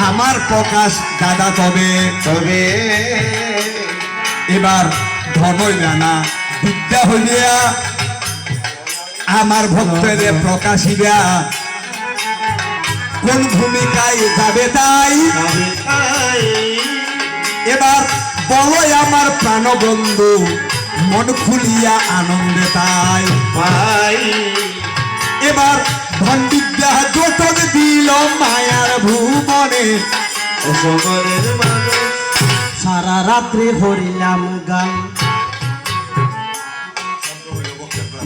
আমার প্রকাশ দাদা তবে তবে এবার ধন হইবে না বিদ্যা হইয়া আমার ভক্তের প্রকাশিবা কোন ভূমিকায় যাবে তাই এবার বলো আমার প্রাণবন্ধু মন খুলিয়া আনন্দে তাই ভাই এবার ধন বিদ্যা যতন দিল মায়ার ভুবনে সকলের মানুষ সারা রাত্রি হরিলাম গান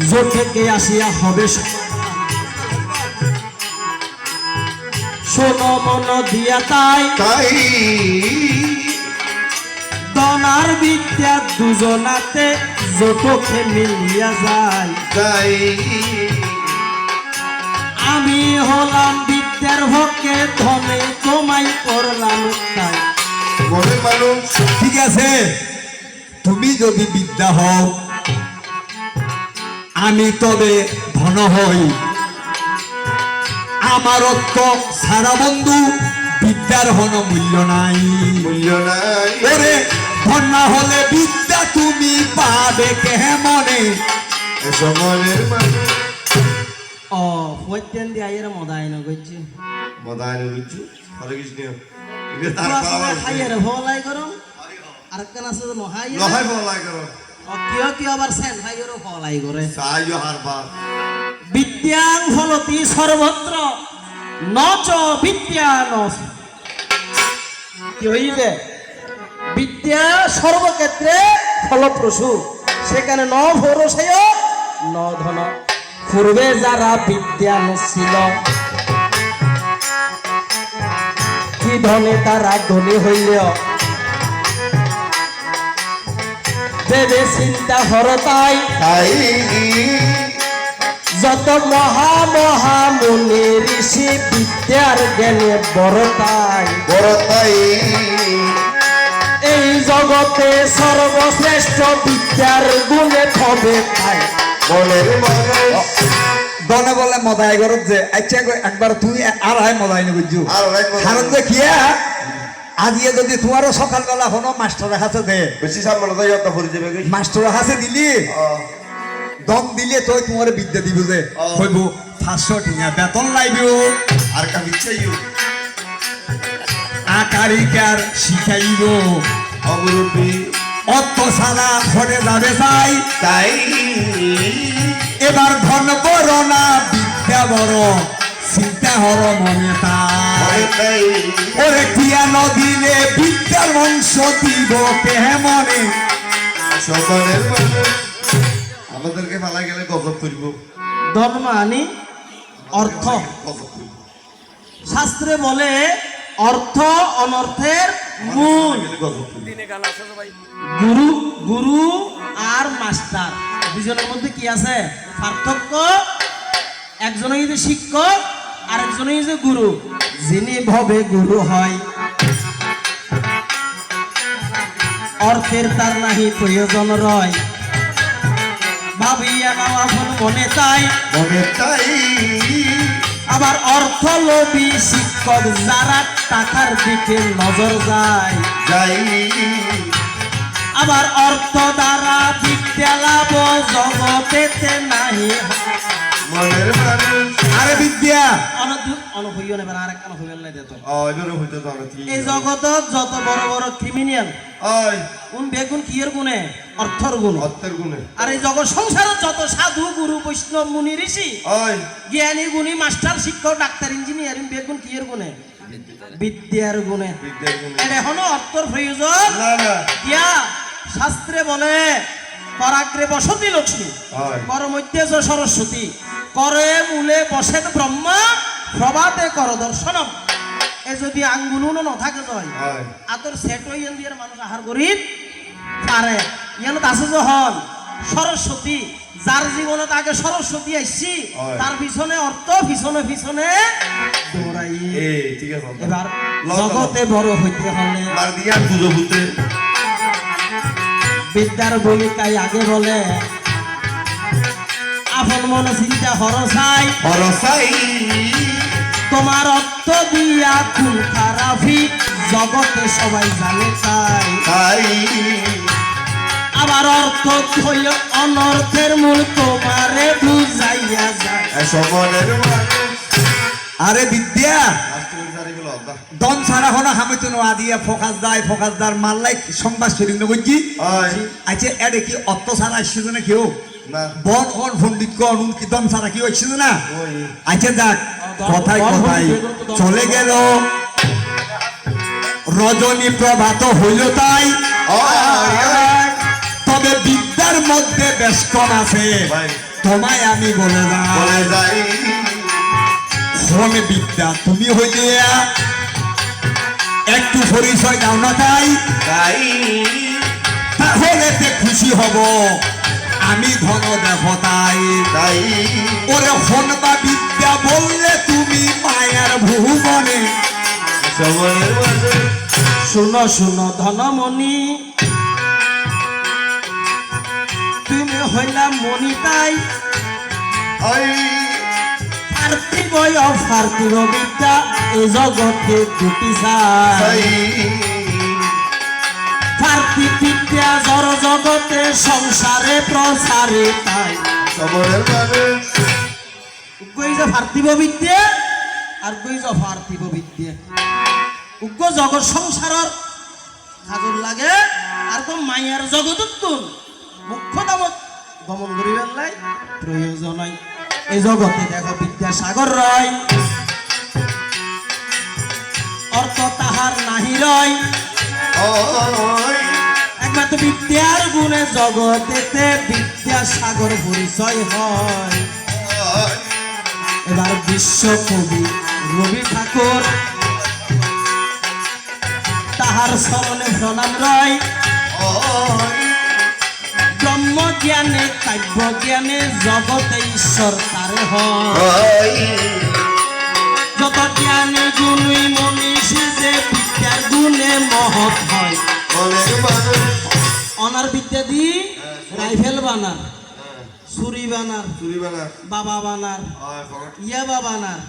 জোর থেকে আসিয়া হবে শোনো মন দিয়া তাই তাই দনার বিদ্যা দুজনাতে জোটকে মিলিয়া যায় তাই আমি হলাম বিদ্যার হকে ধনে তোমায় করলাম তাই মনের মানুষ ঠিক আছে তুমি যদি বিদ্যা হও আমি তবে ধন হই আমার তো সারা বন্ধু বিদ্যার হন মূল্য নাই মূল্য নাই ওরে ধন না হলে বিদ্যা তুমি পাবে কেমনে সকলের মানুষ ও ফৈতেন দিয়ে আইয়ের মদাই না গইছি মদায় বুঝছো হরে কৃষ্ণ হাইয়ের ভলাই করো আর কেন আছে তো হাই লহাই বলাই করো কিয় কিয় আবার সেন হাইয়েরও ভলাই করে সাহায্য হারবার বিদ্যাং ফলতি সর্বত্র নচ বিদ্যা ন কি হইবে বিদ্যা সর্বক্ষেত্রে ফলপ্রসূ সেখানে ন ভরসায় ন ধন পূর্বে যারা বিদ্যা ছিল কি ধনে তারা ধনী হইলেও দেবে চিন্তা হরতাই তাই যত মহা মহা মুনি ঋষি বিদ্যার জ্ঞানে বড়তাই বড় তাই এই জগতে সর্বশ্রেষ্ঠ বিদ্যার গুণে হবে তাই মনের মানুষ দনে বলে মদাই গরত যে আচ্ছা একবার তুই আর হয় মদাই নি বুঝছো আর হয় মদাই। কারণ যে কিয়া আজিয়ে যদি তোমারও সকালবেলা হনো মাস্টার হাতে দে বেশি সামনে তাই একটা পরি যাবে কি মাস্টার হাতে দিলি দম দিলে তো তোমার বিদ্যা দিব যে হইব 500 টাকা বেতন লাইবিও আর কা বিচ্ছাইও আকারিকার শিখাইব অবরূপী অত সালা ঘরে যাবে চাই তাই এবার ধন বড় না বিদ্যা বড় চিন্তা হর মনে তাই ভয় তাই ওরে কিয়া নদিলে বিদ্যার বংশ দিব কেমনে সকলের মানুষ আমাদেরকে ফালা গেলে গজব করব ধর্ম আনি অর্থ গজব করব শাস্ত্রে বলে অর্থ অনর্থের মূল গজব করব গুরু গুরু আর মাস্টার দুজনের মধ্যে কি আছে পার্থক্য একজনে যদি শিক্ষক আর একজনে যে গুরু যিনি ভবে গুরু হয় অর্থের তার নাহি প্রয়োজন রয় ভাবিয়া নাও আপন মনে তাই মনে তাই আবার অর্থ লোভী শিক্ষক যারা টাকার দিকে নজর যায় যাই আবার অর্থ দ্বারা বিদ্যা লাভ জগতেতে নাহি মনের মানুষ আরে বিদ্যা অনহইও নেবেন আর একটা হইল নাই দেত এবারে হইতে তো ঠিক এই জগতত যত বড় বড় ক্রিমিনাল ওই কোন বেগুন কিয়ের গুণে অর্থর গুণ অত্তর গুণে আর এই জগৎ সংসারে যত সাধু গুরু বৈষ্ণব মুনি ঋষি ওই জ্ঞানী গুণী মাস্টার শিক্ষক ডাক্তার ইঞ্জিনিয়ারিং বেগুন কিয়ের গুণে বিদ্যার গুণে বিদ্যার গুণে এটা এখনো অর্থর প্রয়োজন না না ইয়া শাস্ত্রে বলে পরাগ্রে বসতি লক্ষ্মী হয় কর মধ্যে যে সরস্বতী করে মূলে বসেন ব্রহ্মা প্রভাতে কর দর্শনম এ যদি আঙ্গুলুনো ন থাকে জয় হয় আতর সেট হইয়ান দিয়ে মানুষ আহার করি পারে ইয়ান আছে যখন সরস্বতী যার জীবনে আগে সরস্বতী আসছি তার পিছনে অর্থ পিছনে পিছনে দৌড়াই এই ঠিক আছে এবার জগতে বড় হইতে হলে মার দিয়া পুজো হতে বিদ্যার ভূমিকায় আগে বলে আপন মন চিন্তা হরসাই হরসাই তোমার অর্থ দিয়া খুন খারাপি জগতে সবাই জানে তাই তাই আবার অর্থ হইল অনর্থের মূল তোমারে বুঝাইয়া যায় সকলের মানুষ আরে বিদ্যা আজকের জারিগুলো অদা দন সারা হনা হামিতুন আদিয়া ফোকাসদার মাল্লাই সংবাদ শরীর নগজি আয় আচ্ছা এডে কি অত্ত সারা আসছে না কেউ না বন অন পণ্ডিত কন কি দন সারা কি হচ্ছে না ওই আচ্ছা যাক কথাই কথাই চলে গেল রজনী প্রভাত হইল তাই আয় তবে বিদ্যার মধ্যে বেশ কম আছে ভাই তোমায় আমি বলে বলে যাই যাই কোন বিদ্যা তুমি হইলে একটু পরিচয় দাও না তাই তাই তাহলে তে খুশি হব আমি ধন দেখো তাই তাই ওরে হনবা বিদ্যা বললে তুমি মায়ার ভুবনে সকলের মানুষ শুনো শুনো ধনমণি তুমি হইলা মণি তাই আয় পার্থিব অপার্থিব বিদ্যা এই জগতে দুটি চাই তাই পার্থিব বিদ্যা জড় জগতে সংসারে প্রসারে তাই সকলের মানুষ কই যে পার্থিব বিদ্যা আর কই যে অপার্থিব বিদ্যা উগ্র জগৎ সংসারর হাজর লাগে আর তো মায়ার জগতত মুখ্য দামত গমন করিবার লাই প্রয়োজন হয় এই জগতে দেখো বিদ্যাসাগর রয় অর্থ তাহার নাহি রয় আয় একমাত্র বিদ্যার গুণে জগতেতে বিদ্যাসাগর পরিচয় হয় আয় এবার বিশ্বকবি রবি ঠাকুর তাহার স্মরণে প্রণাম রয় আয় ব্রহ্ম জ্ঞানে কাব্য জ্ঞানে জগতে ঈশ্বর তারে হয় আয় যত জ্ঞানে গুণী মনীষী যে বিদ্যার গুণে মহৎ হয় সকলের মানুষ অনার বিদ্যা দি রাইফেল বানার ছুরি বানার চুরি বানা বাবা বানার আয় ফকট ইয়াবা বানার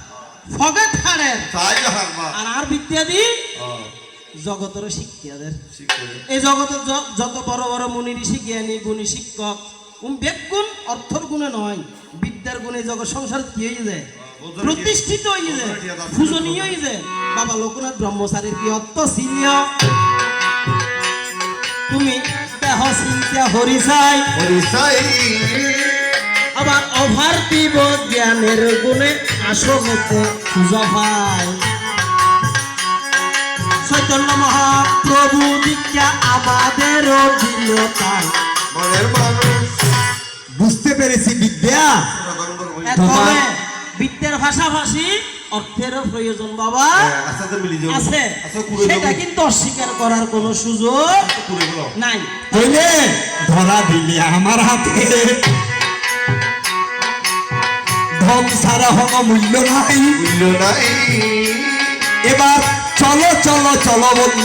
ফগেট হাড়ের চাই হার মা আর আর বিদ্যা দি জগতের শিক্ষাদের শিখে এই জগতের যত বড় বড় মুনি ঋষি জ্ঞানী গুণী শিক্ষক বেগুণ অর্থর গুণে নয় বিদ্যার গুণে জগৎ সংসার কি হয়ে যায় প্রতিষ্ঠিত হয়ে যায় পূজনীয় হয়ে যায় বাবা লোকনাথ ব্রহ্মচারীর কি অর্থ ছিল তুমি দেহ চিন্তা হরি চাই পরিচয় আবার অভার্তিব জ্ঞানের গুণে আসবতে পূজা পায় চৈতন্য মহাপ্রভু দীক্ষা আমাদেরও দিল তাই মনের মানুষ বুঝতে পেরেছি বিদ্যা তবে বিদ্যার ভাষাভাষী অর্থেরও প্রয়োজন বাবা আচ্ছা তো মিলি যাও আছে আচ্ছা কুড়ে সেটা কিন্তু অস্বীকার করার কোনো সুযোগ কুড়ে গেল নাই হইলে ধরা দিলে আমার হাতে ধন সারা হন মূল্য নাই মূল্য নাই এবার চলো চলো চলো বন্ধু